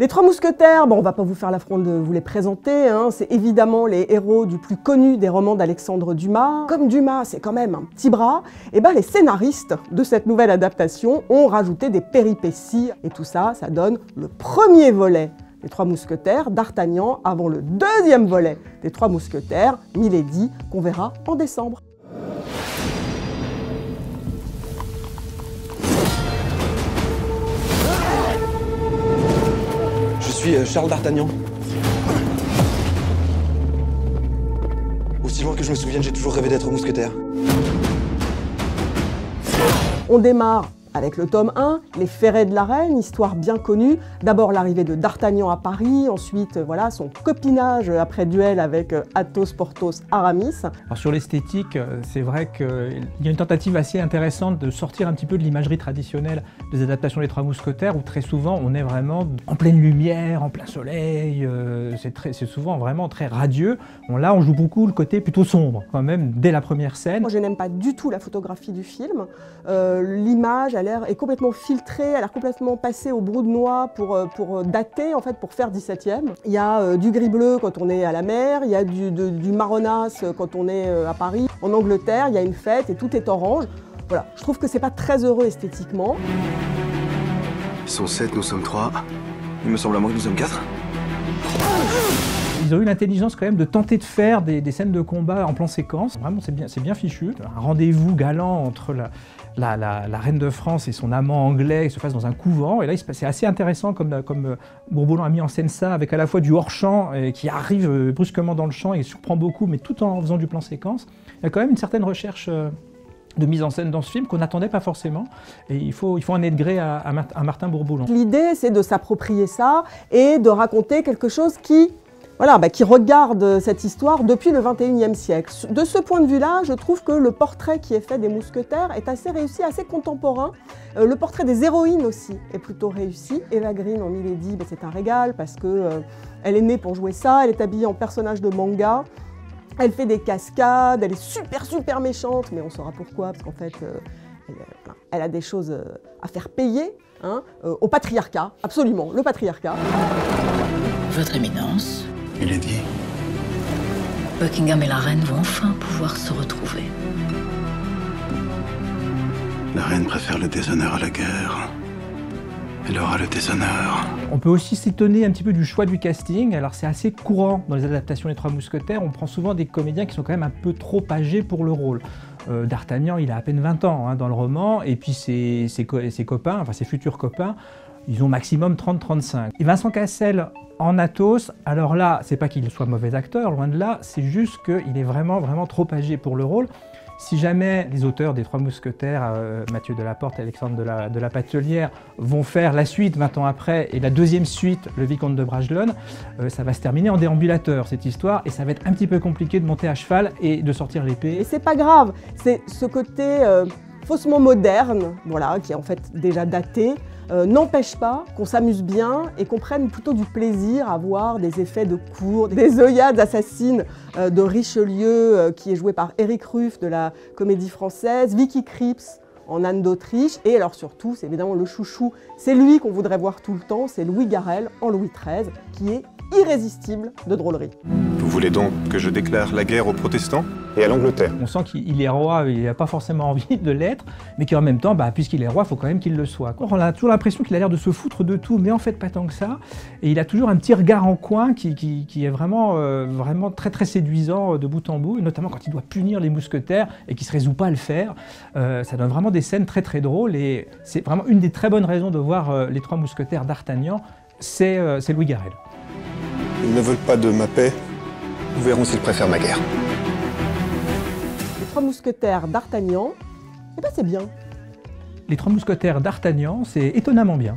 Les Trois Mousquetaires, bon, on va pas vous faire l'affront de vous les présenter, hein. C'est évidemment les héros du plus connu des romans d'Alexandre Dumas. Comme Dumas, c'est quand même un petit bras, et ben les scénaristes de cette nouvelle adaptation ont rajouté des péripéties, et tout ça, ça donne le premier volet des Trois Mousquetaires d'Artagnan avant le deuxième volet des Trois Mousquetaires, Milady, qu'on verra en décembre. Je suis Charles d'Artagnan. Aussi loin que je me souvienne, j'ai toujours rêvé d'être mousquetaire. On démarre avec le tome 1, Les Ferrets de la Reine, histoire bien connue. D'abord l'arrivée de D'Artagnan à Paris, ensuite voilà, son copinage après duel avec Athos, Porthos, Aramis. Alors sur l'esthétique, c'est vrai qu'il y a une tentative assez intéressante de sortir un petit peu de l'imagerie traditionnelle des adaptations des Trois Mousquetaires, où très souvent on est vraiment en pleine lumière, en plein soleil, c'est souvent vraiment très radieux. Bon, là on joue beaucoup le côté plutôt sombre, quand même, dès la première scène. Moi je n'aime pas du tout la photographie du film. L'image est complètement filtrée, elle a l'air complètement passée au brou de noix pour dater, en fait, pour faire 17e. Il y a du gris-bleu quand on est à la mer, il y a du marronasse quand on est à Paris. En Angleterre, il y a une fête et tout est orange. Voilà, je trouve que c'est pas très heureux esthétiquement. Ils sont 7, nous sommes 3. Il me semble à moi que nous sommes 4. Ils ont eu l'intelligence quand même de tenter de faire des scènes de combat en plan séquence. Vraiment, c'est bien fichu. Un rendez-vous galant entre la reine de France et son amant anglais qui se fasse dans un couvent. Et là, c'est assez intéressant comme Bourboulon a mis en scène ça, avec à la fois du hors-champ qui arrive brusquement dans le champ et surprend beaucoup, mais tout en faisant du plan séquence. Il y a quand même une certaine recherche de mise en scène dans ce film qu'on n'attendait pas forcément. Et il faut un nez de gré à Martin Bourboulon. L'idée, c'est de s'approprier ça et de raconter quelque chose qui regarde cette histoire depuis le XXIe siècle. De ce point de vue-là, je trouve que le portrait qui est fait des mousquetaires est assez réussi, assez contemporain. Le portrait des héroïnes aussi est plutôt réussi. Eva Green en Milady, c'est un régal parce que elle est née pour jouer ça, elle est habillée en personnage de manga, elle fait des cascades, elle est super méchante, mais on saura pourquoi, parce qu'en fait, elle a des choses à faire payer, hein, au patriarcat, absolument, le patriarcat. Votre Éminence, Milady. Buckingham et la reine vont enfin pouvoir se retrouver. La reine préfère le déshonneur à la guerre. Elle aura le déshonneur. On peut aussi s'étonner un petit peu du choix du casting. Alors c'est assez courant dans les adaptations des Trois Mousquetaires. On prend souvent des comédiens qui sont quand même un peu trop âgés pour le rôle. D'Artagnan, il a à peine 20 ans dans le roman, et puis ses copains, enfin ses futurs copains, ils ont maximum 30-35. Et Vincent Cassel en Athos, alors là, c'est pas qu'il soit mauvais acteur, loin de là, c'est juste qu'il est vraiment trop âgé pour le rôle. Si jamais les auteurs des Trois Mousquetaires, Mathieu Delaporte et Alexandre de la Patelière, vont faire la suite 20 ans après, et la deuxième suite, Le Vicomte de Bragelonne, ça va se terminer en déambulateur, cette histoire, et ça va être un petit peu compliqué de monter à cheval et de sortir l'épée. Et c'est pas grave, c'est ce côté faussement moderne, voilà, qui est en fait déjà daté, n'empêche pas qu'on s'amuse bien et qu'on prenne plutôt du plaisir à voir des effets de cour, des œillades assassines de Richelieu, qui est joué par Éric Ruff de la Comédie Française, Vicky Krieps en Anne d'Autriche, et alors surtout, c'est évidemment le chouchou, c'est lui qu'on voudrait voir tout le temps, c'est Louis Garrel en Louis XIII, qui est irrésistible de drôlerie. Vous voulez donc que je déclare la guerre aux protestants et à l'Angleterre? On sent qu'il est roi, il n'a pas forcément envie de l'être, mais qu'en même temps, puisqu'il est roi, il faut quand même qu'il le soit. On a toujours l'impression qu'il a l'air de se foutre de tout, mais en fait pas tant que ça. Et il a toujours un petit regard en coin qui est vraiment très séduisant de bout en bout, et notamment quand il doit punir les mousquetaires et qu'il ne se résout pas à le faire. Ça donne vraiment des scènes très drôles, et c'est vraiment une des très bonnes raisons de voir les Trois Mousquetaires d'Artagnan, c'est Louis Garrel. Ils ne veulent pas de ma paix. Nous verrons s'ils préfèrent ma guerre. Les Trois Mousquetaires d'Artagnan, c'est bien. Les Trois Mousquetaires d'Artagnan, c'est étonnamment bien.